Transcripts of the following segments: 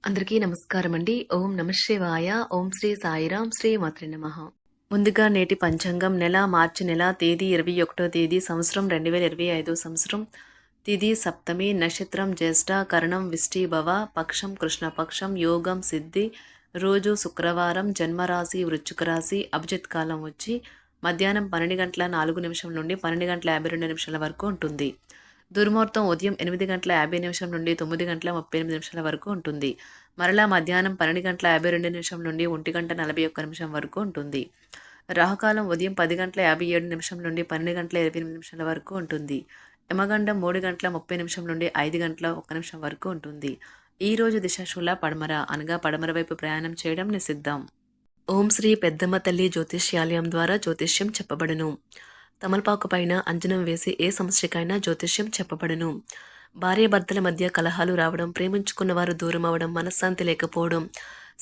అందరికీ నమస్కారం అండి. ఓం నమః శివాయ. ఓం శ్రీ సాయిరాం. శ్రీ మాత్రే నమః. ముందుగా నేటి పంచాంగం నెల మార్చి నెల తేదీ 21వ తేదీ సంవత్సరం 2025 సంవత్సరం. తిథి సప్తమి, నక్షత్రం జ్యేష్ఠ, కరణం విష్టిభవ, పక్షం కృష్ణపక్షం, యోగం సిద్ధి, రోజు శుక్రవారం, జన్మరాశి వృశ్చిక రాశి, అభిజిత్ కాలం వచ్చి మధ్యాహ్నం 12 గంటల 4 నిమిషం నుండి 12 గంటల 52 నిమిషాల వరకు ఉంటుంది. దుర్ముహూర్తం ఉదయం 8 గంటల 50 నిమిషం నుండి 9 గంటల 38 నిమిషాల వరకు ఉంటుంది. మరలా మధ్యాహ్నం 12 గంటల 52 నిమిషం నుండి 1 గంట 41 నిమిషం వరకు ఉంటుంది. రాహుకాలం ఉదయం 10 గంటల 57 నిమిషం నుండి 12 గంటల 28 నిమిషాల వరకు ఉంటుంది. యమగండం 3 గంటల 30 నిమిషం నుండి 5 గంటల 1 నిమిషం వరకు ఉంటుంది. ఈ రోజు దిశాశూల పడమర అనగా పడమర వైపు ప్రయాణం చేయడం నిషిద్ధం. ఓం శ్రీ పెద్దమ్మ తల్లి జ్యోతిష్యాలయం ద్వారా జ్యోతిష్యం చెప్పబడును. తమలపాకు పైన అంజనం వేసి ఏ సమస్యకైనా జ్యోతిష్యం చెప్పబడును. భార్యాభర్తల మధ్య కలహాలు రావడం, ప్రేమించుకున్న వారు దూరం అవడం, మనశ్శాంతి లేకపోవడం,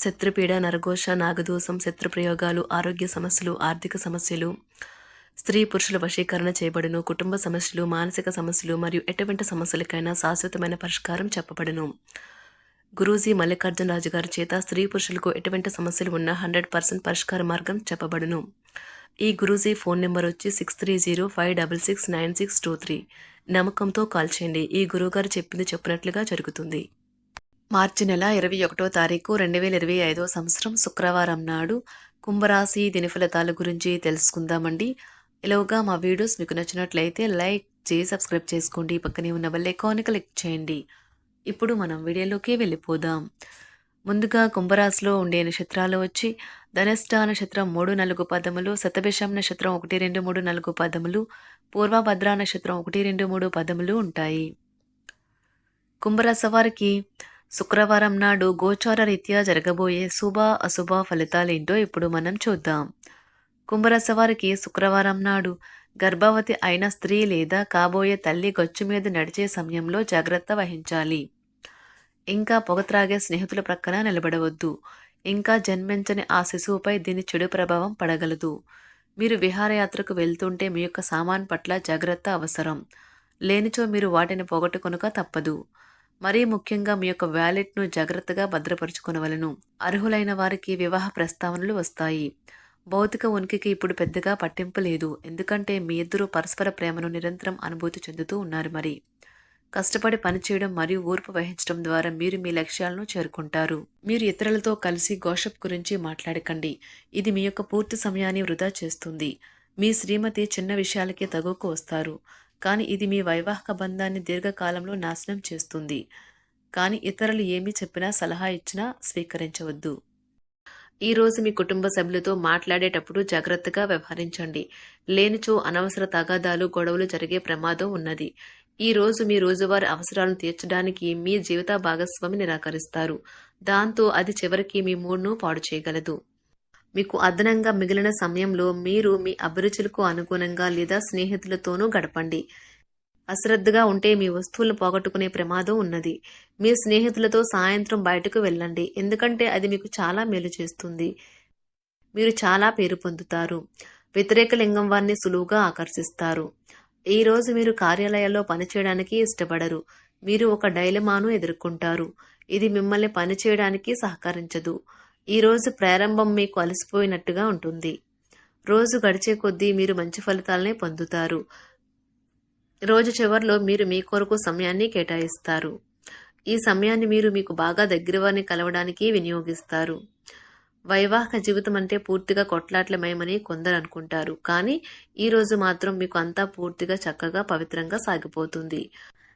శత్రుపీడ, నరఘోష, నాగదోషం, శత్రుప్రయోగాలు, ఆరోగ్య సమస్యలు, ఆర్థిక సమస్యలు, స్త్రీ పురుషుల వశీకరణ చేయబడును. కుటుంబ సమస్యలు, మానసిక సమస్యలు మరియు ఎటువంటి సమస్యలకైనా శాశ్వతమైన పరిష్కారం చెప్పబడును. గురూజీ మల్లికార్జున రాజు గారి చేత స్త్రీ పురుషులకు ఎటువంటి సమస్యలు ఉన్నా 100% పరిష్కార మార్గం చెప్పబడును. ఈ గురూజీ ఫోన్ నెంబర్ వచ్చి 6305669623. నమ్మకంతో కాల్ చేయండి. ఈ గురువుగారు చెప్పింది చెప్పినట్లుగా జరుగుతుంది. మార్చి నెల 21వ తారీఖు 2025 సంవత్సరం శుక్రవారం నాడు కుంభరాశి దిన ఫలితాల గురించి తెలుసుకుందామండి. ఇలాగా మా వీడియోస్ మీకు నచ్చినట్లయితే లైక్ చేసి సబ్స్క్రైబ్ చేసుకోండి. పక్కనే ఉన్న బెల్ ఐకాన్ క్లిక్ చేయండి. ఇప్పుడు మనం వీడియోలోకి వెళ్ళిపోదాం. ముందుగా కుంభరాశిలో ఉండే నక్షత్రాలు వచ్చి ధనిష్ట నక్షత్రం 3-4 పదములు, శతభిషం నక్షత్రం 1-2-3-4 పదములు, పూర్వభద్ర నక్షత్రం 1-2-3 పదములు ఉంటాయి. కుంభరాశి వారికి శుక్రవారం నాడు గోచార రీత్యా జరగబోయే శుభ అశుభ ఫలితాలు ఏంటో ఇప్పుడు మనం చూద్దాం. కుంభరాశి వారికి శుక్రవారం నాడు గర్భవతి అయిన స్త్రీ లేదా కాబోయే తల్లి గచ్చు మీద నడిచే సమయంలో జాగ్రత్త వహించాలి. ఇంకా పొగ త్రాగే స్నేహితుల ప్రక్కన నిలబడవద్దు. ఇంకా జన్మించని ఆ శిశువుపై దీని చెడు ప్రభావం పడగలదు. మీరు విహారయాత్రకు వెళ్తుంటే మీ యొక్క సామాన్ పట్ల జాగ్రత్త అవసరం. లేనిచో మీరు వాటిని పోగొట్టుకొనక తప్పదు. మరీ ముఖ్యంగా మీ యొక్క వ్యాలెట్ను జాగ్రత్తగా భద్రపరుచుకొనవలను. అర్హులైన వారికి వివాహ ప్రస్తావనలు వస్తాయి. భౌతిక ఉనికికి ఇప్పుడు పెద్దగా పట్టింపు లేదు. ఎందుకంటే మీ ఇద్దరు పరస్పర ప్రేమను నిరంతరం అనుభూతి చెందుతూ ఉన్నారు. మరి కష్టపడి పనిచేయడం మరియు ఓర్పు వహించడం ద్వారా మీరు మీ లక్ష్యాలను చేరుకుంటారు. మీరు ఇతరులతో కలిసి గోషప్ గురించి మాట్లాడకండి. ఇది మీ యొక్క పూర్తి సమయాన్ని వృధా చేస్తుంది. మీ శ్రీమతి చిన్న విషయాలకే తగువకు వస్తారు, కానీ ఇది మీ వైవాహిక బంధాన్ని దీర్ఘకాలంలో నాశనం చేస్తుంది. కానీ ఇతరులు ఏమీ చెప్పినా సలహా ఇచ్చినా స్వీకరించవద్దు. ఈరోజు మీ కుటుంబ సభ్యులతో మాట్లాడేటప్పుడు జాగ్రత్తగా వ్యవహరించండి. లేనిచో అనవసర తగాదాలు, గొడవలు జరిగే ప్రమాదం ఉన్నది. ఈ రోజు మీ రోజువారీ అవసరాలను తీర్చడానికి మీ జీవిత భాగస్వామి నిరాకరిస్తారు. దాంతో అది చివరికి మీ మూడ్ను పాడు చేయగలదు. మీకు అదనంగా మిగిలిన సమయంలో మీరు మీ అభిరుచులకు అనుగుణంగా లేదా స్నేహితులతోనూ గడపండి. అశ్రద్ధగా ఉంటే మీ వస్తువులను పోగొట్టుకునే ప్రమాదం ఉన్నది. మీ స్నేహితులతో సాయంత్రం బయటకు వెళ్ళండి, ఎందుకంటే అది మీకు చాలా మేలు చేస్తుంది. మీరు చాలా పేరు పొందుతారు. వ్యతిరేక లింగం వారిని సులువుగా ఆకర్షిస్తారు. ఈ రోజు మీరు కార్యాలయాల్లో పనిచేయడానికి ఇష్టపడరు. మీరు ఒక డైలమాను ఎదుర్కొంటారు. ఇది మిమ్మల్ని పనిచేయడానికి సహకరించదు. ఈ రోజు ప్రారంభం మీకు అలసిపోయినట్టుగా ఉంటుంది. రోజు గడిచే కొద్దీ మీరు మంచి ఫలితాలనే పొందుతారు. రోజు చివరిలో మీరు మీ కొరకు సమయాన్ని కేటాయిస్తారు. ఈ సమయాన్ని మీరు మీకు బాగా దగ్గర వారిని కలవడానికి వినియోగిస్తారు. వైవాహిక జీవితం అంటే పూర్తిగా కొట్లాట్లమయమని కొందరు అనుకుంటారు, కానీ ఈ రోజు మాత్రం మీకు అంతా పూర్తిగా చక్కగా పవిత్రంగా సాగిపోతుంది.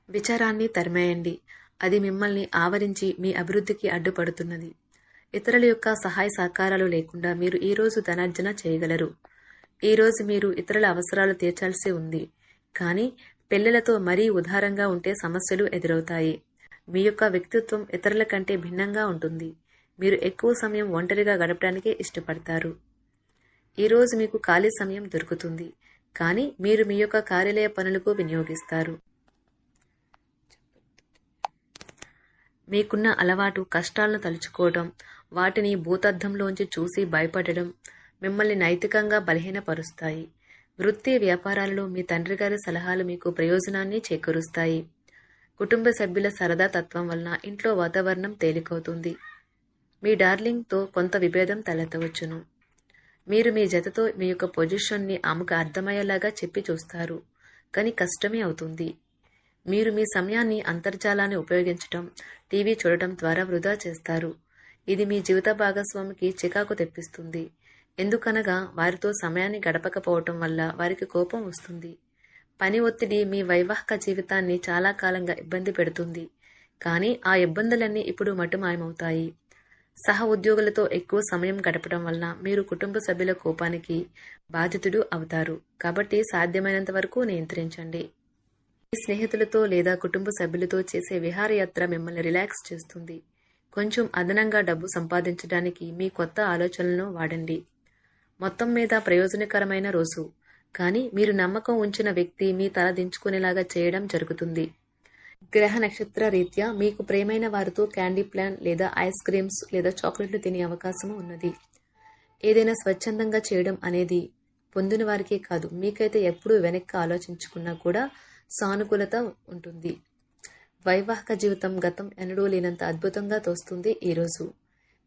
విచారాన్ని తరిమేయండి. అది మిమ్మల్ని ఆవరించి మీ అభివృద్ధికి అడ్డుపడుతున్నది. ఇతరుల యొక్క సహాయ సహకారాలు లేకుండా మీరు ఈ రోజు ధనార్జన చేయగలరు. ఈ రోజు మీరు ఇతరుల అవసరాలు తీర్చాల్సి ఉంది, కానీ పిల్లలతో మరీ ఉదారంగా ఉంటే సమస్యలు ఎదురవుతాయి. మీ యొక్క వ్యక్తిత్వం ఇతరుల కంటే భిన్నంగా ఉంటుంది. మీరు ఎక్కువ సమయం ఒంటరిగా గడపడానికే ఇష్టపడతారు. ఈరోజు మీకు ఖాళీ సమయం దొరుకుతుంది, కానీ మీరు మీ యొక్క కార్యాలయ పనులకు వినియోగిస్తారు. మీకున్న అలవాటు కష్టాలను తలుచుకోవడం, వాటిని భూతద్దంలోంచి చూసి భయపడడం మిమ్మల్ని నైతికంగా బలహీనపరుస్తాయి. వృత్తి వ్యాపారాలలో మీ తండ్రి గారి సలహాలు మీకు ప్రయోజనాన్ని చేకూరుస్తాయి. కుటుంబ సభ్యుల సరదా తత్వం వలన ఇంట్లో వాతావరణం తేలికవుతుంది. మీ డార్లింగ్తో కొంత విభేదం తలెత్తవచ్చును. మీరు మీ జతతో మీ యొక్క పొజిషన్ని ఆమెకు అర్థమయ్యేలాగా చెప్పి చూస్తారు, కానీ కష్టమే అవుతుంది. మీరు మీ సమయాన్ని అంతర్జాలాన్ని ఉపయోగించటం, టీవీ చూడటం ద్వారా వృధా చేస్తారు. ఇది మీ జీవిత భాగస్వామికి చికాకు తెప్పిస్తుంది. ఎందుకనగా వారితో సమయాన్ని గడపకపోవటం వల్ల వారికి కోపం వస్తుంది. పని ఒత్తిడి మీ వైవాహిక జీవితాన్ని చాలా కాలంగా ఇబ్బంది పెడుతుంది. కానీ ఆ ఇబ్బందులన్నీ ఇప్పుడు మటుమాయమవుతాయి. సహ ఉద్యోగులతో ఎక్కువ సమయం గడపడం వలన మీరు కుటుంబ సభ్యుల కోపానికి బాధితుడు అవుతారు. కాబట్టి సాధ్యమైనంత వరకు నియంత్రించండి. మీ స్నేహితులతో లేదా కుటుంబ సభ్యులతో చేసే విహారయాత్ర మిమ్మల్ని రిలాక్స్ చేస్తుంది. కొంచెం అదనంగా డబ్బు సంపాదించడానికి మీ కొత్త ఆలోచనలను వాడండి. మొత్తం మీద ప్రయోజనకరమైన రోజు, కానీ మీరు నమ్మకం ఉంచిన వ్యక్తి మీ తల దించుకునేలాగా చేయడం జరుగుతుంది. గ్రహ నక్షత్ర రీత్యా మీకు ప్రేమైన వారితో క్యాండీ ప్లాన్ లేదా ఐస్ క్రీమ్స్ లేదా చాక్లెట్లు తినే అవకాశం ఉన్నది. ఏదైనా స్వచ్ఛందంగా చేయడం అనేది పొందిన వారికే కాదు, మీకైతే ఎప్పుడూ వెనక్కి ఆలోచించుకున్నా కూడా సానుకూలత ఉంటుంది. వైవాహిక జీవితం గతం ఎన్నడూ లేనంత అద్భుతంగా తోస్తుంది. ఈరోజు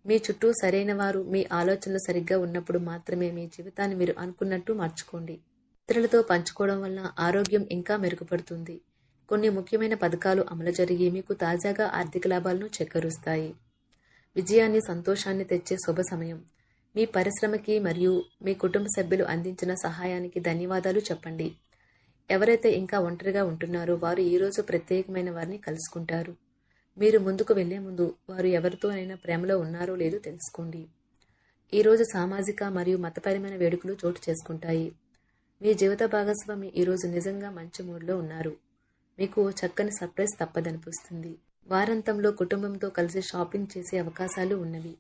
మీ చుట్టూ సరైన వారు, మీ ఆలోచనలు సరిగ్గా ఉన్నప్పుడు మాత్రమే మీ జీవితాన్ని మీరు అనుకున్నట్టు మార్చుకోండి. ఇతరులతో పంచుకోవడం వల్ల ఆరోగ్యం ఇంకా మెరుగుపడుతుంది. కొన్ని ముఖ్యమైన పథకాలు అమలు జరిగి మీకు తాజాగా ఆర్థిక లాభాలను చేకూరుస్తాయి. విజయాన్ని, సంతోషాన్ని తెచ్చే శుభ సమయం. మీ పరిశ్రమకి మరియు మీ కుటుంబ సభ్యులు అందించిన సహాయానికి ధన్యవాదాలు చెప్పండి. ఎవరైతే ఇంకా ఒంటరిగా ఉంటున్నారో వారు ఈరోజు ప్రత్యేకమైన వారిని కలుసుకుంటారు. మీరు ముందుకు వెళ్లే ముందు వారు ఎవరితోనైనా ప్రేమలో ఉన్నారో లేదో తెలుసుకోండి. ఈరోజు సామాజిక మరియు మతపరమైన వేడుకలు చోటు చేసుకుంటాయి. మీ జీవిత భాగస్వామి ఈరోజు నిజంగా మంచి మూడ్లో ఉన్నారు. మీకు చక్కని సర్ప్రైజ్ తప్పదనిపిస్తుంది. వారాంతంలో కుటుంబంతో కలిసి షాపింగ్ చేసే అవకాశాలు ఉన్నవి.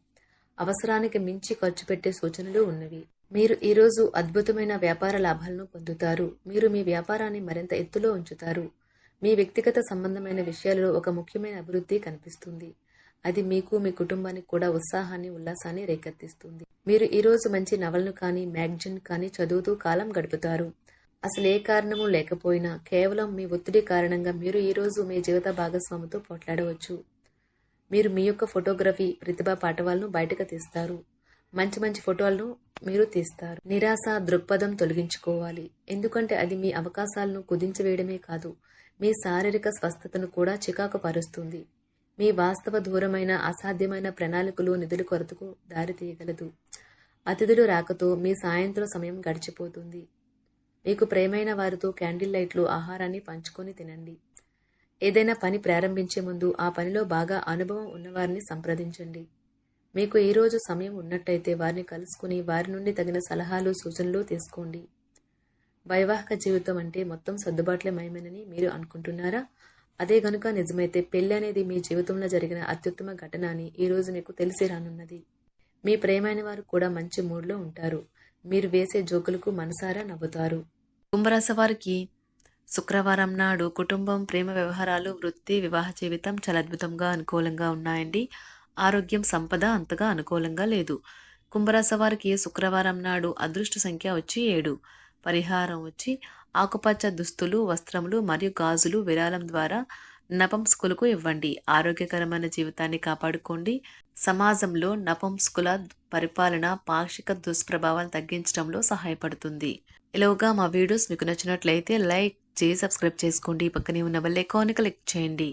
అవసరానికి మించి ఖర్చు పెట్టే సూచనలు ఉన్నవి. మీరు ఈరోజు అద్భుతమైన వ్యాపార లాభాలను పొందుతారు. మీరు మీ వ్యాపారాన్ని మరింత ఎత్తులో ఉంచుతారు. మీ వ్యక్తిగత సంబంధమైన విషయాలలో ఒక ముఖ్యమైన అభివృద్ధి కనిపిస్తుంది. అది మీకు, మీ కుటుంబానికి కూడా ఉత్సాహాన్ని, ఉల్లాసాన్ని రేకెత్తిస్తుంది. మీరు ఈరోజు మంచి నవలను కానీ, మ్యాగజైన్ కానీ చదువుతూ కాలం గడుపుతారు. అసలు ఏ కారణము లేకపోయినా కేవలం మీ ఒత్తిడి కారణంగా మీరు ఈరోజు మీ జీవిత భాగస్వామితో పోట్లాడవచ్చు. మీరు మీ యొక్క ఫోటోగ్రఫీ ప్రతిభా పాఠవాలను బయటకు తీస్తారు. మంచి మంచి ఫోటోలను మీరు తీస్తారు. నిరాశ దృక్పథం తొలగించుకోవాలి, ఎందుకంటే అది మీ అవకాశాలను కుదించివేయడమే కాదు, మీ శారీరక స్వస్థతను కూడా చికాకు పరుస్తుంది. మీ వాస్తవ దూరమైన అసాధ్యమైన ప్రణాళికలు నిధుల కొరతకు దారితీయగలదు. అతిథులు రాకతో మీ సాయంత్రం సమయం గడిచిపోతుంది. మీకు ప్రేమైన వారితో క్యాండిల్ లైట్లు, ఆహారాన్ని పంచుకొని తినండి. ఏదైనా పని ప్రారంభించే ముందు ఆ పనిలో బాగా అనుభవం ఉన్నవారిని సంప్రదించండి. మీకు ఈరోజు సమయం ఉన్నట్టయితే వారిని కలుసుకుని వారి నుండి తగిన సలహాలు, సూచనలు తీసుకోండి. వైవాహిక జీవితం అంటే మొత్తం సర్దుబాట్లే మయమేనని మీరు అనుకుంటున్నారా? అదే గనుక నిజమైతే పెళ్లి అనేది మీ జీవితంలో జరిగిన అత్యుత్తమ ఘటన అని ఈరోజు మీకు తెలిసి రానున్నది. మీ ప్రేమైన వారు కూడా మంచి మూడ్లో ఉంటారు. మీరు వేసే జోకులకు మనసారా నవ్వుతారు. కుంభరాశి వారికి శుక్రవారం నాడు కుటుంబం, ప్రేమ వ్యవహారాలు, వృత్తి, వివాహ జీవితం చాలా అద్భుతంగా అనుకూలంగా ఉన్నాయండి. ఆరోగ్యం, సంపద అంతగా అనుకూలంగా లేదు. కుంభరాశి వారికి శుక్రవారం నాడు అదృష్ట సంఖ్య వచ్చి 7. పరిహారం వచ్చి ఆకుపచ్చ దుస్తులు, వస్త్రములు మరియు గాజులు విరాళం ద్వారా నపుంసకులకు ఇవ్వండి. ఆరోగ్యకరమైన జీవితాన్ని కాపాడుకోండి. సమాజంలో నపుంసకుల పరిపాలన పాక్షిక దుష్ప్రభావాలను తగ్గించడంలో సహాయపడుతుంది. ఇలాగా మా వీడియోస్ మీకు నచ్చినట్లయితే లైక్ చేసి సబ్స్క్రైబ్ చేసుకోండి. పక్కనే ఉన్న బెల్ ఐకాన్ని క్లిక్ చేయండి.